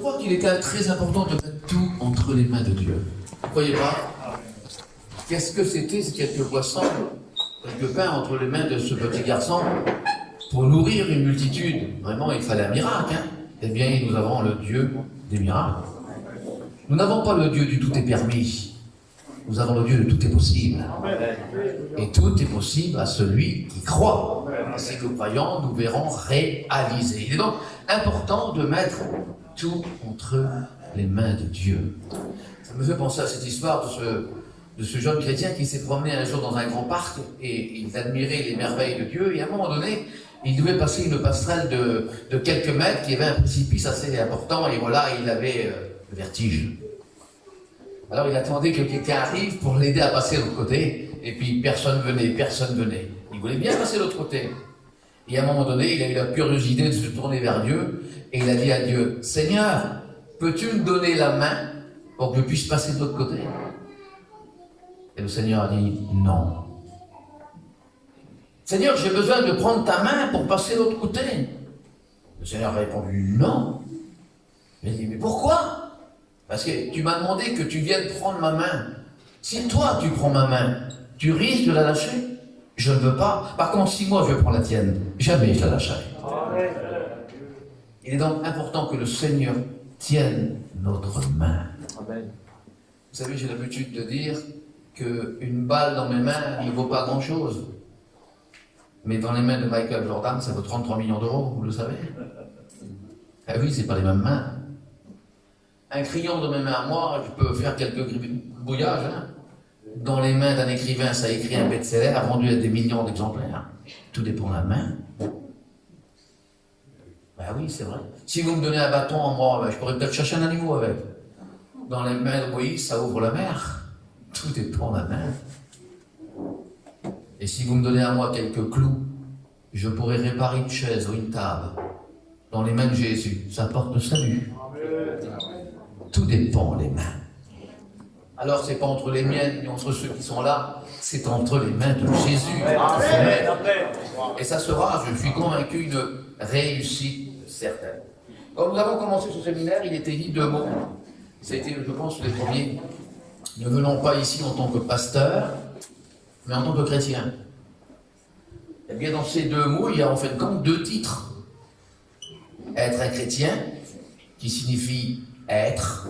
Je crois qu'il était très important de mettre tout entre les mains de Dieu. Vous ne croyez pas? Qu'est-ce que c'était ces quelques poissons, quelques pains entre les mains de ce petit garçon pour nourrir une multitude? Vraiment, il fallait un miracle. Hein? Eh bien, nous avons le Dieu des miracles. Nous n'avons pas le Dieu du tout est permis. Nous avons le Dieu de tout est possible. Et tout est possible à celui qui croit. Si nous croyons, nous verrons réaliser. Il est donc important de mettre tout entre les mains de Dieu. Ça me fait penser à cette histoire de ce jeune chrétien qui s'est promené un jour dans un grand parc et il admirait les merveilles de Dieu. Et à un moment donné, il devait passer une passerelle de quelques mètres qui avait un précipice assez important. Et voilà, il avait le vertige. Alors il attendait que quelqu'un arrive pour l'aider à passer de l'autre côté. Et puis personne venait. Il voulait bien passer de l'autre côté. Et à un moment donné, il a eu la curiosité de se tourner vers Dieu. Et il a dit à Dieu, « Seigneur, peux-tu me donner la main pour que je puisse passer de l'autre côté ?» Et le Seigneur a dit, « Non. »« Seigneur, j'ai besoin de prendre ta main pour passer de l'autre côté. » Le Seigneur a répondu, « Non. » Il a dit, « Mais pourquoi ? Parce que tu m'as demandé que tu viennes prendre ma main. Si toi, tu prends ma main, tu risques de la lâcher. Je ne veux pas. Par contre, si moi, je prends la tienne, jamais je la lâcherai. » Il est donc important que le Seigneur tienne notre main. Amen. Vous savez, j'ai l'habitude de dire qu'une balle dans mes mains ne vaut pas grand-chose. Mais dans les mains de Michael Jordan, ça vaut 33 millions d'euros, vous le savez. Ah oui, c'est pas les mêmes mains. Un crayon dans mes mains à moi, je peux faire quelques brouillages. Hein. Dans les mains d'un écrivain, ça écrit un best-seller vendu à des millions d'exemplaires. Tout dépend de la main. Ben oui, c'est vrai. Si vous me donnez un bâton en moi, ben, je pourrais peut-être chercher un animal avec. Dans les mains de Moïse, ça ouvre la mer. Tout dépend de la main. Et si vous me donnez à moi quelques clous, je pourrais réparer une chaise ou une table. Dans les mains de Jésus, ça porte le salut. Tout dépend des mains. Alors c'est pas entre les miennes et entre ceux qui sont là, c'est entre les mains de Jésus. Et ça sera, je suis convaincu, une réussite certaine. Quand nous avons commencé ce séminaire, il était dit 2 mots. Ça a été, je pense, les premiers. Ne venons pas ici en tant que pasteur, mais en tant que chrétien. Et bien dans ces 2 mots, il y a en fait comme 2 titres. Être un chrétien, qui signifie être,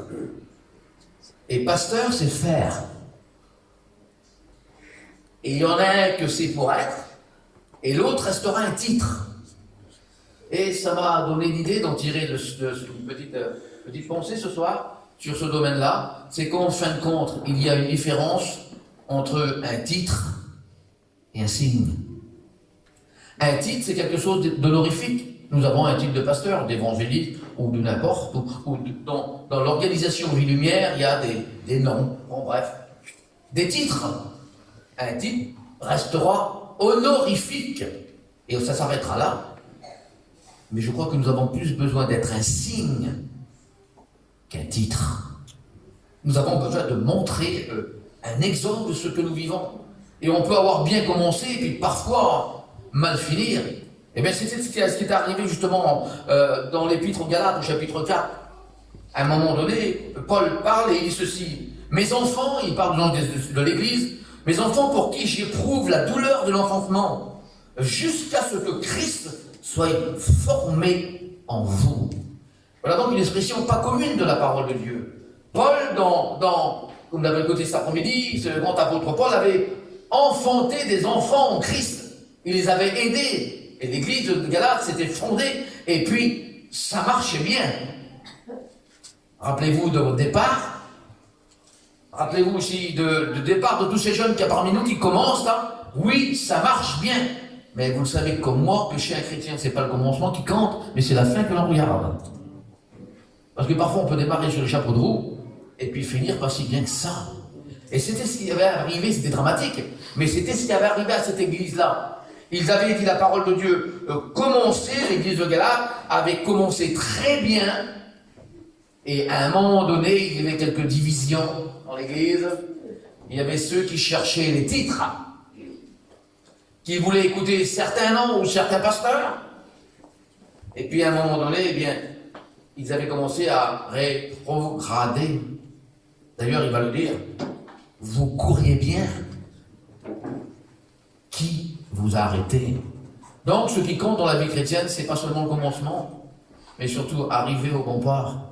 et pasteur, c'est faire. Et il y en a un que c'est pour être, et l'autre restera un titre. Et ça m'a donné l'idée d'en tirer une petite pensée ce soir sur ce domaine-là. C'est qu'en fin de compte, il y a une différence entre un titre et un signe. Un titre, c'est quelque chose d'honorifique. Nous avons un titre de pasteur, d'évangéliste, ou de n'importe, ou dans l'organisation Vie Lumière, il y a des noms, bon bref, des titres. Un titre restera honorifique, et ça s'arrêtera là. Mais je crois que nous avons plus besoin d'être un signe qu'un titre. Nous avons besoin de montrer un exemple de ce que nous vivons. Et on peut avoir bien commencé, et puis parfois mal finir. Eh bien, c'était ce qui est arrivé justement dans l'Épître aux Galates, au chapitre 4. À un moment donné, Paul parle et il dit ceci. Mes enfants, il parle de l'Église, mes enfants pour qui j'éprouve la douleur de l'enfantement, jusqu'à ce que Christ soit formé en vous. Voilà donc une expression pas commune de la parole de Dieu. Paul, comme l'avait côté cet après-midi, ce grand apôtre Paul avait enfanté des enfants en Christ. Il les avait aidés. Et l'église de Galate s'était fondée, et puis ça marchait bien. Rappelez-vous de votre départ. Rappelez-vous aussi du départ de tous ces jeunes qui y a parmi nous qui commencent là. Oui, ça marche bien. Mais vous le savez comme moi, que chez un chrétien, c'est pas le commencement qui compte, mais c'est la fin que l'on regarde. Parce que parfois on peut démarrer sur le chapeau de roue, et puis finir pas si bien que ça. Et c'était ce qui avait arrivé, c'était dramatique, mais c'était ce qui avait arrivé à cette église-là. Ils avaient dit la parole de Dieu commencer, l'église de Galate avait commencé très bien, et à un moment donné, il y avait quelques divisions dans l'église. Il y avait ceux qui cherchaient les titres, qui voulaient écouter certains noms ou certains pasteurs, et puis à un moment donné, eh bien, ils avaient commencé à rétrograder. D'ailleurs, il va le dire, vous couriez bien. Qui vous a arrêté? Donc, ce qui compte dans la vie chrétienne, c'est pas seulement le commencement, mais surtout arriver au bon port,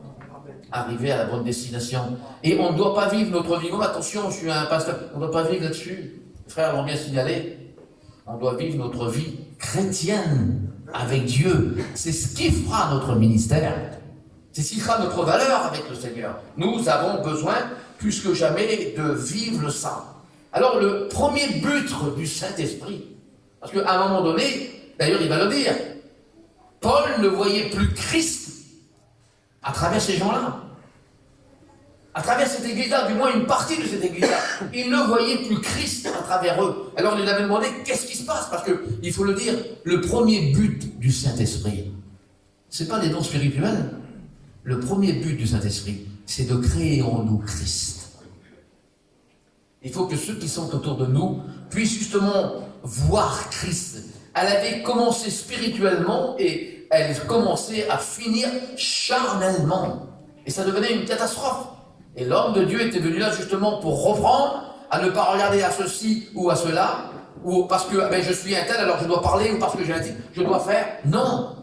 arriver à la bonne destination. Et on ne doit pas vivre notre vie. Oh, attention, je suis un pasteur, on ne doit pas vivre là-dessus. Les frères l'ont bien signalé. On doit vivre notre vie chrétienne avec Dieu. C'est ce qui fera notre ministère. C'est ce qui fera notre valeur avec le Seigneur. Nous avons besoin, plus que jamais, de vivre ça. Alors, le premier but du Saint-Esprit, parce qu'à un moment donné, d'ailleurs, il va le dire, Paul ne voyait plus Christ à travers ces gens-là. À travers cette église-là, du moins une partie de cette église-là, il ne voyait plus Christ à travers eux. Alors, il avait demandé, qu'est-ce qui se passe? Parce que, il faut le dire, le premier but du Saint-Esprit, c'est pas les dons spirituels. Le premier but du Saint-Esprit, c'est de créer en nous Christ. Il faut que ceux qui sont autour de nous puissent justement voir Christ. Elle avait commencé spirituellement et elle commençait à finir charnellement. Et ça devenait une catastrophe. Et l'homme de Dieu était venu là justement pour reprendre, à ne pas regarder à ceci ou à cela, ou parce que je suis un tel, alors je dois parler, ou parce que j'ai un titre, je dois faire. Non.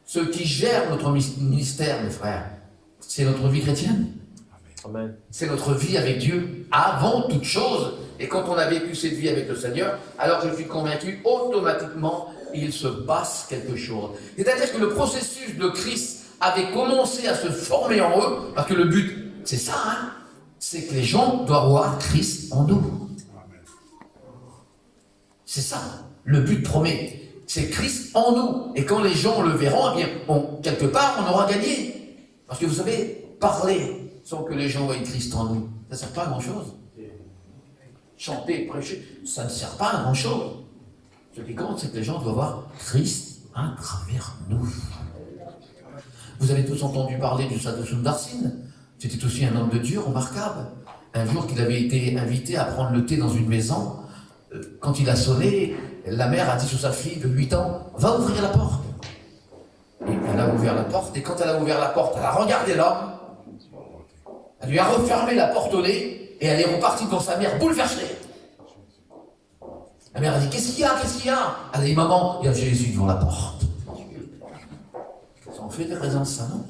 Ce qui gère notre ministère, mes frères, c'est notre vie chrétienne. Amen. C'est notre vie avec Dieu avant toute chose. Et quand on a vécu cette vie avec le Seigneur, alors je suis convaincu, automatiquement, il se passe quelque chose. C'est-à-dire que le processus de Christ avait commencé à se former en eux, parce que le but, c'est ça, hein, c'est que les gens doivent voir Christ en nous. C'est ça, le but premier. C'est Christ en nous. Et quand les gens le verront, eh bien, quelque part, on aura gagné. Parce que vous savez, parler sans que les gens voient Christ en nous, ça ne sert pas à grand-chose. Chanter, prêcher, ça ne sert pas à grand-chose. Ce qui compte, c'est que les gens doivent voir Christ à travers nous. Vous avez tous entendu parler du Sadhu Sundarshan. C'était aussi un homme de Dieu remarquable. Un jour qu'il avait été invité à prendre le thé dans une maison, quand il a sonné, la mère a dit sur sa fille de 8 ans, va ouvrir la porte. Et elle a ouvert la porte, et quand elle a ouvert la porte, elle a regardé l'homme, elle lui a refermé la porte au nez, et elle est repartie devant sa mère bouleversée. La mère a dit, qu'est-ce qu'il y a? Elle a dit, maman, il y a Jésus devant la porte. Ça en fait des raisins, ça, non?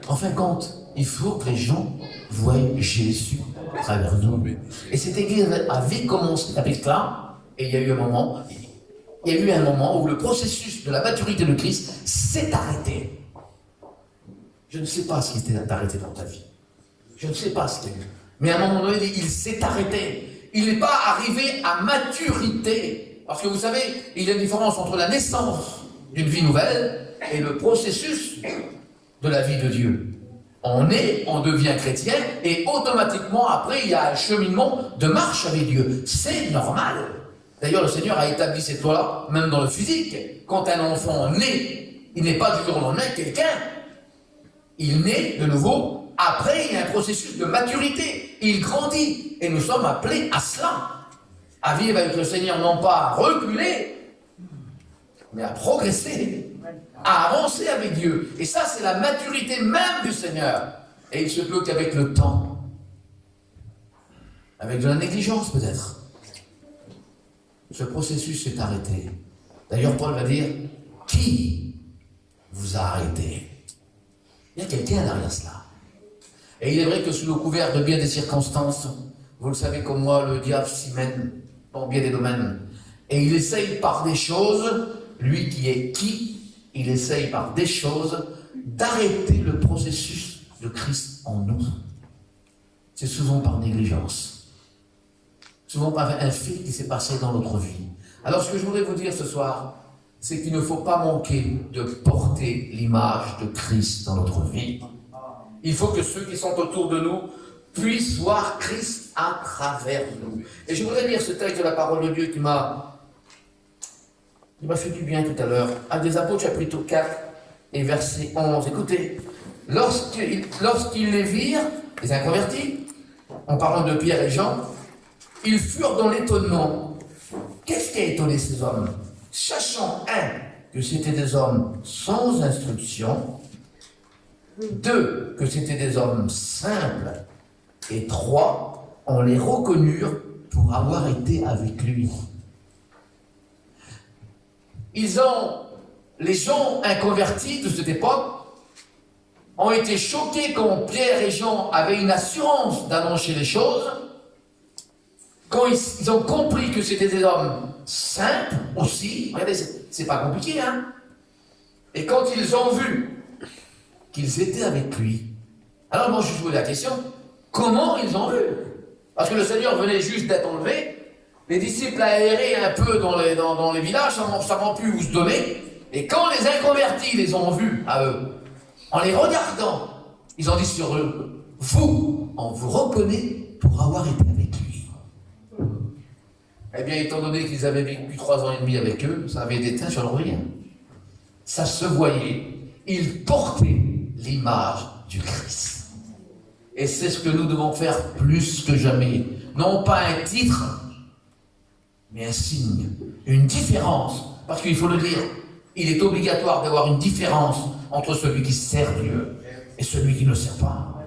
En fin de compte, il faut que les gens voient Jésus à travers nous. Et cette église avait commencé avec là, et il y a eu un moment où le processus de la maturité de Christ s'est arrêté. Je ne sais pas ce qui s'est arrêté dans ta vie. Je ne sais pas ce qu'il y a eu. Mais à un moment donné, il s'est arrêté. Il n'est pas arrivé à maturité. Parce que vous savez, il y a une différence entre la naissance d'une vie nouvelle et le processus de la vie de Dieu. On devient chrétien et automatiquement après, il y a un cheminement de marche avec Dieu. C'est normal. D'ailleurs, le Seigneur a établi cette loi-là, même dans le physique. Quand un enfant naît, il n'est pas du jour au lendemain quelqu'un. Il naît de nouveau. Après, il y a un processus de maturité. Il grandit. Et nous sommes appelés à cela. À vivre avec le Seigneur, non pas à reculer, mais à progresser, à avancer avec Dieu. Et ça, c'est la maturité même du Seigneur. Et il se peut qu'avec le temps, avec de la négligence peut-être, ce processus s'est arrêté. D'ailleurs, Paul va dire, qui vous a arrêté? Il y a quelqu'un derrière cela. Et il est vrai que sous le couvert de bien des circonstances, vous le savez comme moi, le diable s'y mène dans bien des domaines. Et il essaye par des choses, lui qui est qui, il essaye par des choses d'arrêter le processus de Christ en nous. C'est souvent par négligence. Souvent par un fait qui s'est passé dans notre vie. Alors ce que je voudrais vous dire ce soir, c'est qu'il ne faut pas manquer de porter l'image de Christ dans notre vie. Il faut que ceux qui sont autour de nous puissent voir Christ à travers nous. Et je voudrais lire ce texte de la parole de Dieu qui m'a fait du bien tout à l'heure. Actes des Apôtres, chapitre 4 et verset 11. Écoutez, lorsqu'ils les virent, les inconvertis, en parlant de Pierre et Jean, ils furent dans l'étonnement. Qu'est-ce qui a étonné ces hommes? Sachant, que c'était des hommes sans instruction 2, que c'était des hommes simples. Et 3, on les reconnut pour avoir été avec lui. Les gens inconvertis de cette époque ont été choqués quand Pierre et Jean avaient une assurance d'annoncer les choses, quand ils ont compris que c'était des hommes simples aussi. Regardez, c'est pas compliqué, hein. Et quand ils ont vu qu'ils étaient avec lui, alors moi je vous pose la question, comment ils ont vu? Parce que le Seigneur venait juste d'être enlevé, les disciples aéraient un peu dans les villages, ça m'a pu où se donner, et quand les inconvertis les ont vus à eux, en les regardant, ils ont dit sur eux, vous, on vous reconnaît pour avoir été avec lui. Eh bien, étant donné qu'ils avaient vécu 3 ans et demi avec eux, ça avait déteint sur leur rien. Ça se voyait, ils portaient l'image du Christ. Et c'est ce que nous devons faire plus que jamais. Non pas un titre, mais un signe, une différence. Parce qu'il faut le dire, il est obligatoire d'avoir une différence entre celui qui sert Dieu et celui qui ne sert pas.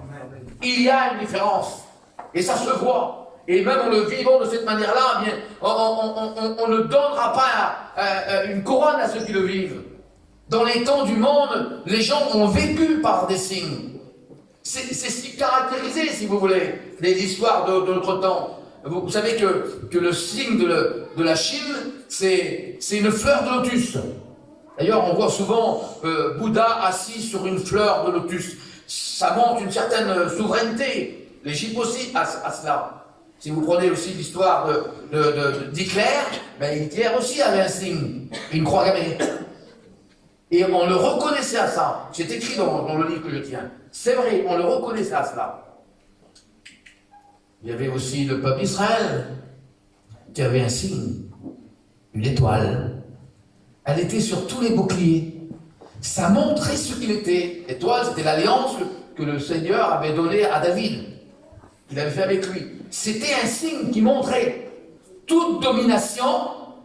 Il y a une différence. Et ça se voit. Et même en le vivant de cette manière-là, bien, on ne donnera pas une couronne à ceux qui le vivent. Dans les temps du monde, les gens ont vécu par des signes. C'est si caractérisé, si vous voulez, les histoires de notre temps. Vous savez que le signe de la Chine, c'est une fleur de lotus. D'ailleurs, on voit souvent Bouddha assis sur une fleur de lotus. Ça montre une certaine souveraineté. L'Égypte aussi a cela. Si vous prenez aussi l'histoire d'Hitler, ben Hitler aussi avait un signe, une croix gammée. Et on le reconnaissait à ça. C'est écrit dans le livre que je tiens. C'est vrai, on le reconnaissait à cela. Il y avait aussi le peuple d'Israël qui avait un signe, une étoile. Elle était sur tous les boucliers. Ça montrait ce qu'il était. L'étoile, c'était l'alliance que le Seigneur avait donnée à David. Il avait fait avec lui. C'était un signe qui montrait toute domination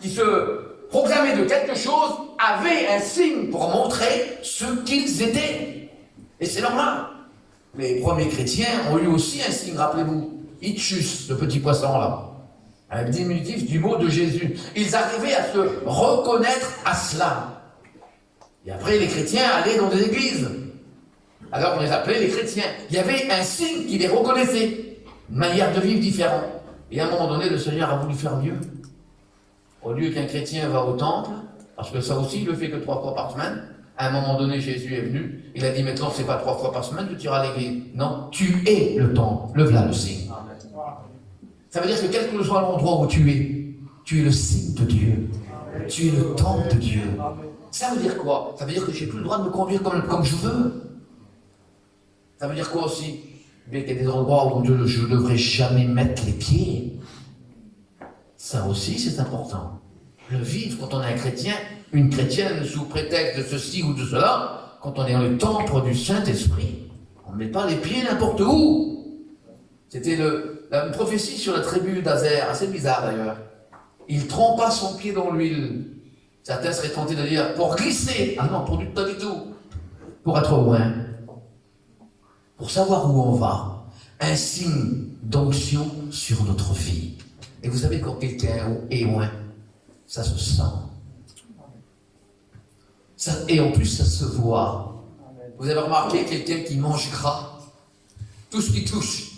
qui se proclamait de quelque chose avait un signe pour montrer ce qu'ils étaient. Et c'est normal. Les premiers chrétiens ont eu aussi un signe, rappelez-vous. Ichus, le petit poisson là. Un diminutif du mot de Jésus. Ils arrivaient à se reconnaître à cela. Et après, les chrétiens allaient dans des églises. Alors on les appelait les chrétiens. Il y avait un signe qui les reconnaissait. Une manière de vivre différente. Et à un moment donné, le Seigneur a voulu faire mieux. Au lieu qu'un chrétien va au temple, parce que ça aussi, il le fait que 3 fois par semaine, à un moment donné, Jésus est venu, il a dit maintenant, c'est pas 3 fois par semaine que tu iras à l'église. Non, tu es le temple, le voilà le signe. Ça veut dire que quel que soit l'endroit où tu es le signe de Dieu. Tu es le temple de Dieu. Ça veut dire quoi? Ça veut dire que je n'ai plus le droit de me conduire comme je veux. Ça veut dire quoi aussi? Bien qu'il y a des endroits où je ne devrais jamais mettre les pieds. Ça aussi, c'est important. Le vivre, quand on est un chrétien, une chrétienne, sous prétexte de ceci ou de cela, quand on est dans le temple du Saint-Esprit, on ne met pas les pieds n'importe où. C'était une prophétie sur la tribu d'Azer, assez bizarre d'ailleurs. Il trempa son pied dans l'huile. Certains seraient tentés de dire, pour glisser. Ah non, pas du tout. Pour être loin. Pour savoir où on va. Un signe d'onction sur notre vie. Et vous savez, quand quelqu'un est loin, ça se sent. Et en plus, ça se voit. Vous avez remarqué quelqu'un qui mange gras, tout ce qui touche,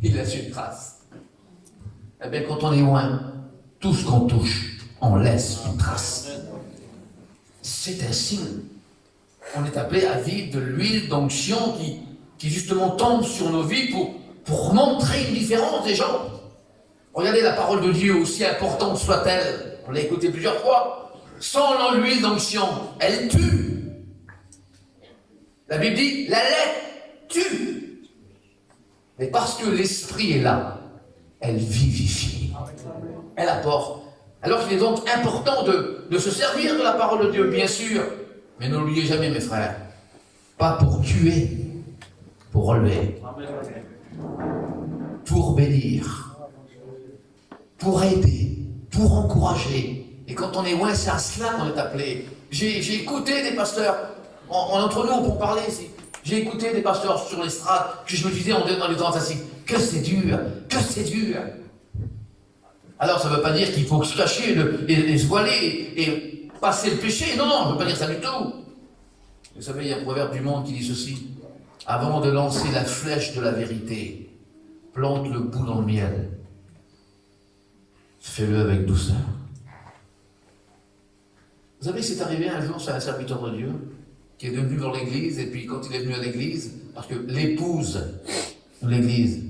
il laisse une trace. Eh bien, quand on est loin, tout ce qu'on touche, on laisse une trace. C'est un signe. On est appelé à vivre de l'huile d'onction qui justement tombe sur nos vies pour montrer une différence des gens. Regardez la parole de Dieu, aussi importante soit-elle, on l'a écoutée plusieurs fois, sans l'huile d'onction, elle tue. La Bible dit, la lettre tue. Mais parce que l'esprit est là, elle vivifie. Elle apporte. Alors qu'il est donc important de se servir de la parole de Dieu, bien sûr. Mais n'oubliez jamais, mes frères, pas pour tuer, pour relever, pour bénir, pour aider, pour encourager. Et quand on est loin, c'est à cela qu'on est appelé. J'ai écouté des pasteurs, entre nous, pour parler ici. J'ai écouté des pasteurs sur l'estrade que je me disais en dans les temps assis, que c'est dur, que c'est dur. Alors ça ne veut pas dire qu'il faut se cacher et se voiler et passer le péché. Non, non, je ne veux pas dire ça du tout. Vous savez, il y a un proverbe du monde qui dit ceci. Avant de lancer la flèche de la vérité, plante le bout dans le miel. Fais-le avec douceur. Vous savez, c'est arrivé un jour sur un serviteur de Dieu qui est devenu dans l'église, et puis quand il est venu à l'église, parce que l'épouse de l'église,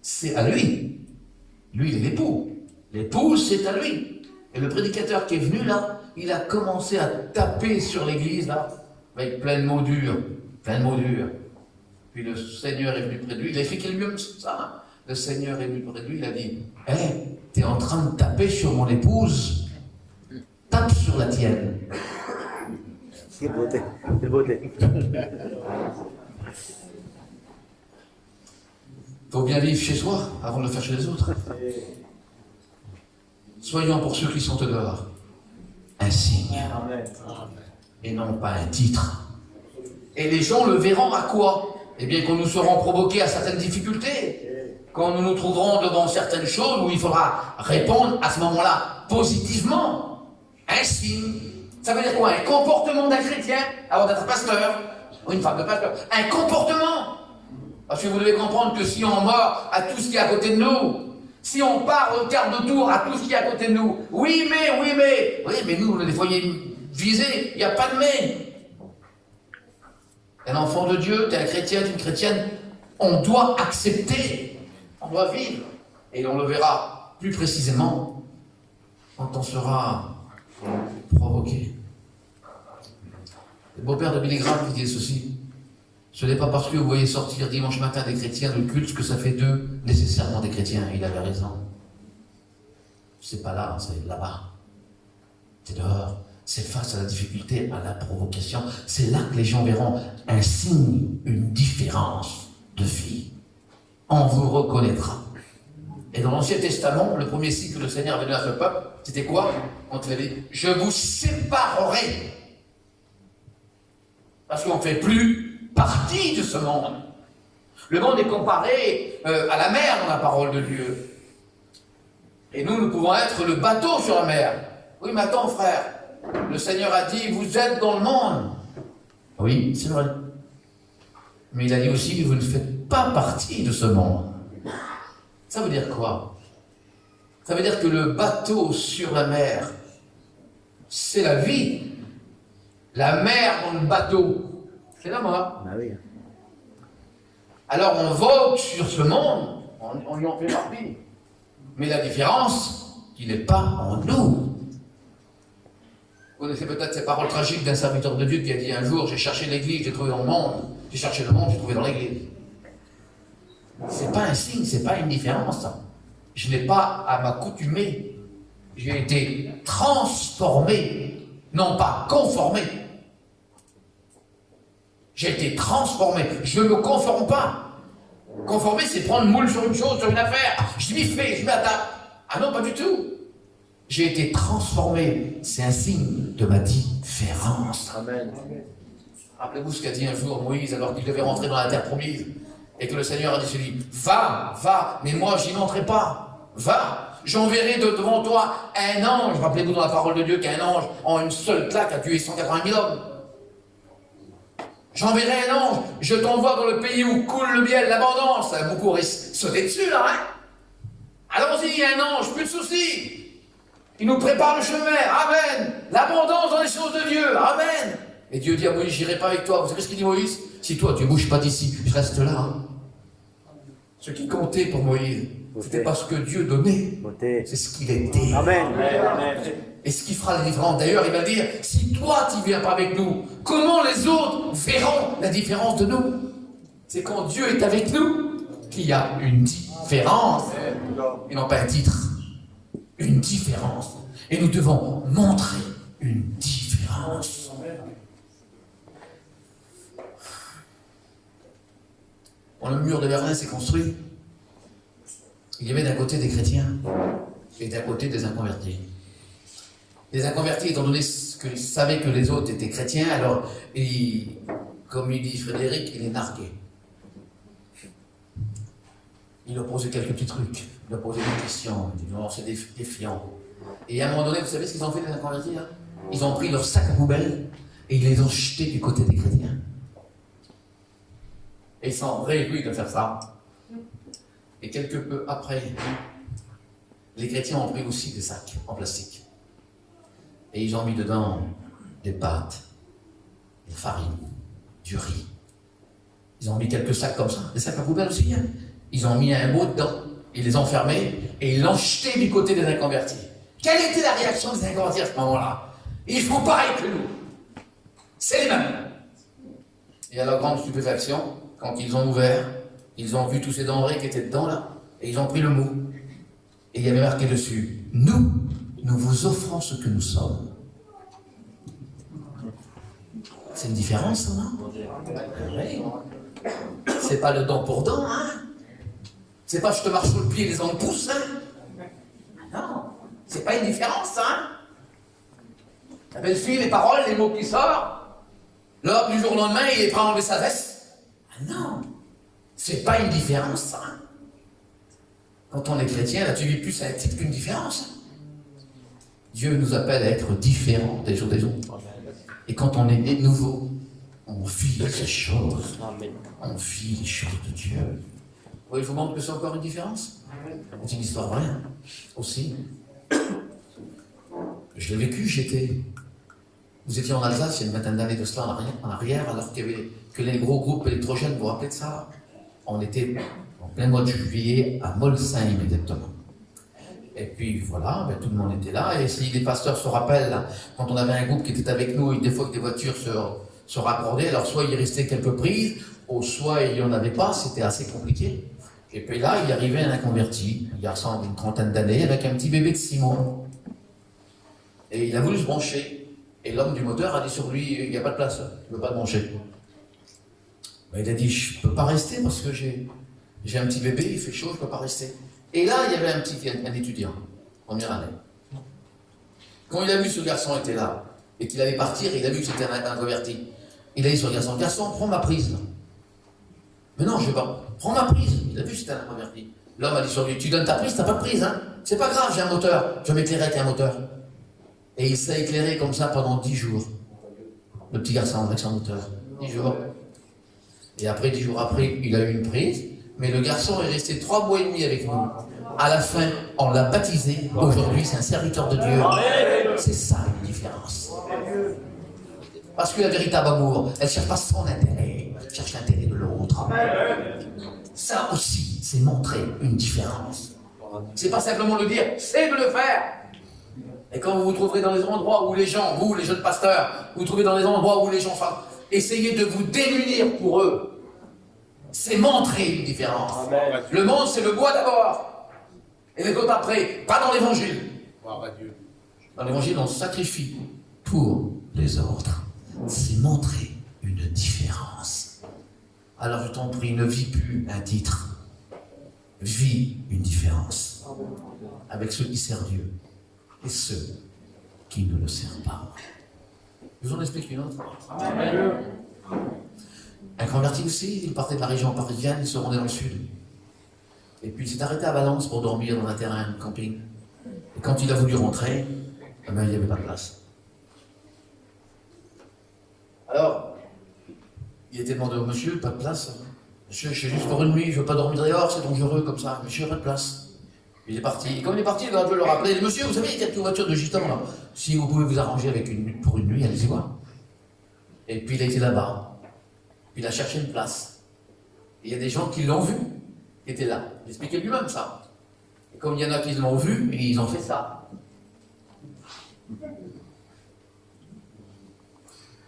c'est à lui. Lui, il est l'époux. L'épouse, c'est à lui. Et le prédicateur qui est venu là, il a commencé à taper sur l'église là, avec plein de mots durs. Plein de mots durs. Puis le Seigneur est venu près de lui, il a fait lui-même ça. Le Seigneur est venu près de lui, il a dit, hé, t'es en train de taper sur mon épouse, tape sur la tienne. Quelle beauté, quelle beauté. Il faut bien vivre chez soi avant de le faire chez les autres. Soyons pour ceux qui sont dehors un signe et non pas un titre. Et les gens le verront à quoi? Eh bien, quand nous serons provoqués à certaines difficultés, quand nous nous trouverons devant certaines choses où il faudra répondre à ce moment-là positivement. Un signe. Ça veut dire quoi? Un comportement d'un chrétien avant d'être pasteur, ou une femme de pasteur. Un comportement. Parce que vous devez comprendre que si on mord à tout ce qui est à côté de nous, si on part, on regarde autour à tout ce qui est à côté de nous, oui mais nous, on a des foyers visés, il n'y a pas de mais. Un enfant de Dieu, tu es un chrétien, tu es une chrétienne, on doit accepter, on doit vivre. Et on le verra plus précisément quand on sera provoqué. Le beau-père de Billy Graham qui dit ceci. Ce n'est pas parce que vous voyez sortir dimanche matin des chrétiens de culte que ça fait d'eux nécessairement des chrétiens. Il avait raison. C'est pas là, c'est là-bas. C'est dehors. C'est face à la difficulté, à la provocation. C'est là que les gens verront un signe, une différence de vie. On vous reconnaîtra. Et dans l'Ancien Testament, le premier signe que le Seigneur avait donné à ce peuple, c'était quoi? Quand il a dit « Je vous séparerai ». Parce qu'on ne fait plus partie de ce monde. Le monde est comparé à la mer dans la parole de Dieu. Et nous pouvons être le bateau sur la mer. Oui, mais attends, frère. Le Seigneur a dit, vous êtes dans le monde. Oui, c'est vrai. Mais il a dit aussi, vous ne faites pas partie de ce monde. Ça veut dire quoi? Ça veut dire que le bateau sur la mer, c'est la vie. La mer dans le bateau, c'est la mort. Bah oui. Alors on vogue sur ce monde, on y en fait partie. Mais la différence, il n'est pas en nous. Vous connaissez peut-être ces paroles tragiques d'un serviteur de Dieu qui a dit un jour, j'ai cherché l'église, j'ai trouvé dans le monde. J'ai cherché le monde, j'ai trouvé dans l'église. C'est pas un signe, c'est pas une différence. Je n'ai pas à m'accoutumer. J'ai été transformé, non pas conformé. J'ai été transformé. Je ne me conforme pas. Conformer, c'est prendre moule sur une chose, sur une affaire. Je m'y fais, je m'adapte. Ah non, pas du tout. J'ai été transformé. C'est un signe de ma différence. Amen. Rappelez-vous ce qu'a dit un jour Moïse alors qu'il devait rentrer dans la terre promise. Et que le Seigneur a dit celui, va, mais moi j'y n'entrerai pas. Va, j'enverrai devant toi un ange. Rappelez-vous dans la parole de Dieu qu'un ange, en une seule claque, a tué 180 000 hommes. J'enverrai un ange, je t'envoie dans le pays où coule le miel, l'abondance. Ça a beaucoup sauté dessus là, hein? Allons-y, il y a un ange, plus de soucis. Il nous prépare le chemin, amen. L'abondance dans les choses de Dieu, amen. Et Dieu dit à Moïse, j'irai pas avec toi. Vous savez ce qu'il dit Moïse? Si toi tu ne bouges pas d'ici, je reste là. Hein. Ce qui comptait pour Moïse, c'était pas ce que Dieu donnait, c'est ce qu'il était. Amen. Et ce qui fera la différence. D'ailleurs, il va dire, si toi tu ne viens pas avec nous, comment les autres verront la différence de nous? C'est quand Dieu est avec nous qu'il y a une différence. Et non pas un titre. Une différence. Et nous devons montrer une différence. Quand le mur de Berlin s'est construit, il y avait d'un côté des chrétiens et d'un côté des inconvertis. Les inconvertis, étant donné qu'ils savaient que les autres étaient chrétiens, alors ils comme il dit Frédéric, il est nargué. Il a posé quelques petits trucs, il a posé des questions, il dit non, c'est défiant. Et à un moment donné, vous savez ce qu'ils ont fait les inconvertis là? Ils ont pris leur sac à poubelle et ils les ont jetés du côté des chrétiens. Et ils sont réjouis de faire ça. Et quelque peu après, les chrétiens ont pris aussi des sacs en plastique. Et ils ont mis dedans des pâtes, de la farine, du riz. Ils ont mis quelques sacs comme ça, des sacs à poubelle aussi. Hein. Ils ont mis un mot dedans, ils les ont fermés et ils l'ont jeté du côté des inconvertis. Quelle était la réaction des inconvertis à ce moment-là? Ils font pareil que nous. C'est les mêmes. Et à leur grande stupéfaction, quand ils ont ouvert, ils ont vu tous ces denrées qui étaient dedans là, et ils ont pris le mot. Et il y avait marqué dessus, nous vous offrons ce que nous sommes. C'est une différence, non? Oui. C'est pas le dent pour dent, hein? C'est pas je te marche sur le pied et les ongles poussent, hein? Non, c'est pas une différence, hein? La belle-fille, les paroles, les mots qui sortent, l'homme du jour au lendemain, il est prêt à enlever sa veste. Ah non, c'est pas une différence, hein? Quand on est chrétien, là, tu vis plus à titre qu'une différence. Dieu nous appelle à être différents des jours des autres. Et quand on est né de nouveau, on vit ces choses. On vit les choses de Dieu. Oui, je vous montre que c'est encore une différence. C'est une histoire vraie, hein, aussi. Je l'ai vécu, Vous étiez en Alsace il y a une vingtaine d'années de cela en arrière, alors qu'il y avait que les gros groupes électrogènes, vous vous rappelez de ça? On était en plein mois de juillet à Molsheim, exactement. Et puis voilà, ben, tout le monde était là. Et si les pasteurs se rappellent, là, quand on avait un groupe qui était avec nous, et des fois que des voitures se raccordaient, alors soit il restait quelques prises, ou soit il n'y en avait pas, c'était assez compliqué. Et puis là, il arrivait un inconverti, un garçon d'une trentaine d'années, avec un petit bébé de 6 mois. Et il a voulu se brancher. Et l'homme du moteur a dit sur lui, il n'y a pas de place, il ne veut pas te brancher. Ben, il a dit, je ne peux pas rester parce que j'ai un petit bébé, il fait chaud, je ne peux pas rester. Et là, il y avait un étudiant, première année. Quand il a vu que ce garçon était là, et qu'il allait partir, il a vu que c'était un inconverti. Il a dit sur le garçon, garçon, prends ma prise. Là. Mais non, je ne vais pas. Prends ma prise. Il a vu que c'était un inconverti. L'homme a dit sur lui, tu donnes ta prise, tu n'as pas de prise, hein. C'est pas grave, j'ai un moteur. Je vais m'éclairer avec un moteur. Et il s'est éclairé comme ça pendant 10 jours. Le petit garçon avec son moteur. 10 jours. Et après, 10 jours après, il a eu une prise. Mais le garçon est resté 3 mois et demi avec nous. À la fin, on l'a baptisé. Aujourd'hui, c'est un serviteur de Dieu. C'est ça une différence. Parce que la véritable amour, elle ne cherche pas son intérêt, elle cherche l'intérêt de l'autre. Ça aussi, c'est montrer une différence. C'est pas simplement le dire, c'est de le faire. Et quand vous vous trouverez dans les endroits où les gens, vous, les jeunes pasteurs, vous vous trouvez dans les endroits où les gens essayez de vous démunir pour eux. C'est montrer une différence. Amen. Le monde, c'est le bois d'abord. Et les autres après. Pas dans l'évangile. Dans l'évangile, on sacrifie pour les autres. C'est montrer une différence. Alors je t'en prie, ne vis plus un titre. Vis une différence. Avec ceux qui servent Dieu et ceux qui ne le servent pas. Je vous en explique une autre. Amen. Un converti aussi, il partait de la région parisienne, il se rendait dans le sud. Et puis il s'est arrêté à Valence pour dormir dans un terrain de camping. Et quand il a voulu rentrer, eh ben, il n'y avait pas de place. Alors, il était demandé au monsieur, pas de place. Monsieur, je suis juste pour une nuit, je ne veux pas dormir dehors, c'est dangereux comme ça. Monsieur, pas de place. Il est parti. Et comme il est parti, il a dû le rappeler. Monsieur, vous savez, il y a quelques voitures de gitans là. Si vous pouvez vous arranger avec pour une nuit, allez-y voir. Et puis il a été là-bas. Il a cherché une place. Et il y a des gens qui l'ont vu, qui étaient là. Il expliquait lui-même ça. Et comme il y en a qui l'ont vu, et ils ont fait ça.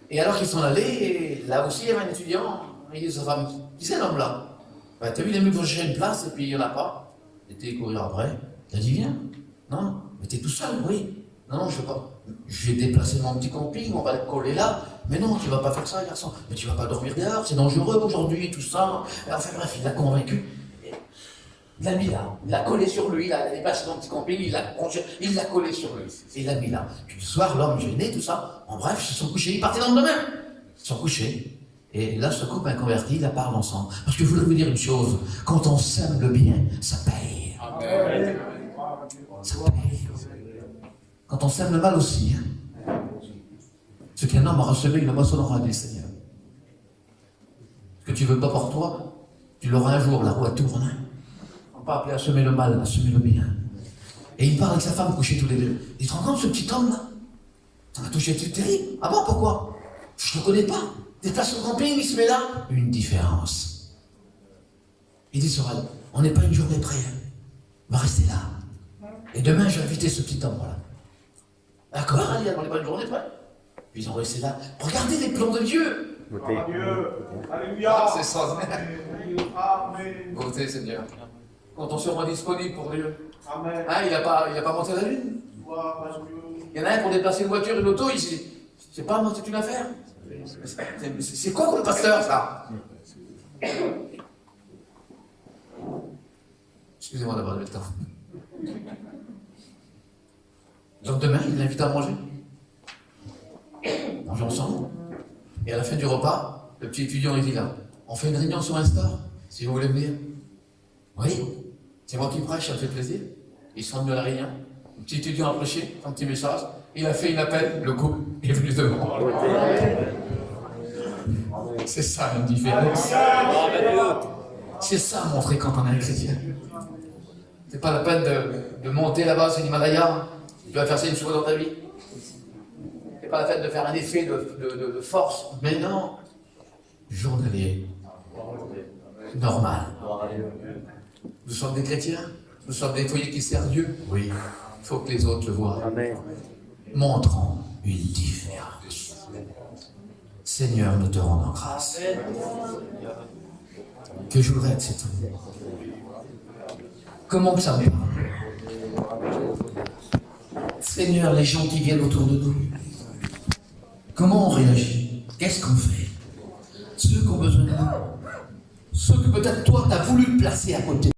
Et alors qu'ils sont allés, là aussi il y avait un étudiant, il dit à sa femme, qui c'est l'homme là? Ben, t'as vu, il est venu pour chercher une place, et puis il n'y en a pas. Il était courir après. Il a dit, viens. Non, mais t'es tout seul, oui. Non, je ne veux pas. Je vais déplacer mon petit camping, on va le coller là. Mais non, tu ne vas pas faire ça, garçon. Mais tu ne vas pas dormir dehors, c'est dangereux aujourd'hui, tout ça. Et enfin bref, il l'a convaincu. Il l'a mis là. Il l'a collé sur lui, il a déplacé son petit camping, il l'a collé sur lui. Et il l'a mis là. Puis le soir, l'homme gêné, tout ça. En bref, ils se sont couchés, ils partaient dans le domaine. Ils se sont couchés. Et là, ce couple inconverti, ils parlent ensemble. Parce que je voudrais vous dire une chose, quand on sème le bien, ça paye. Ça paye. Quand on sème le mal aussi, hein. Ce qu'un homme aura semé, il le moissonnera, dit le Seigneur. Ce que tu veux pas pour toi, tu l'auras un jour, la roue tourne. Hein. On ne peut pas appeler à semer le mal, à semer le bien. Et il parle avec sa femme couchée tous les deux. Il te rend compte, ce petit homme-là, ça m'a touché, c'est terrible. Ah bon, pourquoi? Je ne le connais pas. Des places au camping, il se met là. Une différence. Il dit, Sorel, on n'est pas une journée près. On va rester là. Et demain, je vais inviter ce petit homme-là. D'accord, on n'est pas une journée près. Puis ils ont resté là. Regardez les plans de Dieu. Alléluia. C'est ça. Amen. Beauté, Seigneur. Quand on se rend disponible pour Dieu. Amen. Hein, il n'a pas monté la lune. Gloire à Dieu. Il y en a un pour déplacer une voiture, une auto, ici. C'est pas c'est une affaire. C'est quoi pour le pasteur, ça? Excusez-moi d'avoir le temps. Donc demain, il l'invite à manger. Manger ensemble. Et à la fin du repas, le petit étudiant, il dit là, on fait une réunion sur Insta, si vous voulez venir. Oui, c'est moi qui prêche, ça me fait plaisir. Ils sont venus à la réunion. Le petit étudiant a prêché, un petit message. Il a fait une appel, le couple est venu devant. C'est ça une différence. C'est ça montrer quand on est un chrétien. C'est pas la peine de monter là-bas, c'est l'Himalaya. Tu vas faire ça une fois dans ta vie. C'est pas la peine de faire un effet de force. Mais non. Journalier. Normal. Nous sommes des chrétiens. Nous sommes des foyers qui servent Dieu. Oui. Il faut que les autres le voient. Amen. Montrons une différence. Seigneur, nous te rendons grâce. Que je voudrais être cet homme. Comment que ça me parle? Seigneur, les gens qui viennent autour de nous, comment on réagit? Qu'est-ce qu'on fait? Ceux qui ont besoin de nous, ceux que peut-être toi, tu as voulu placer à côté.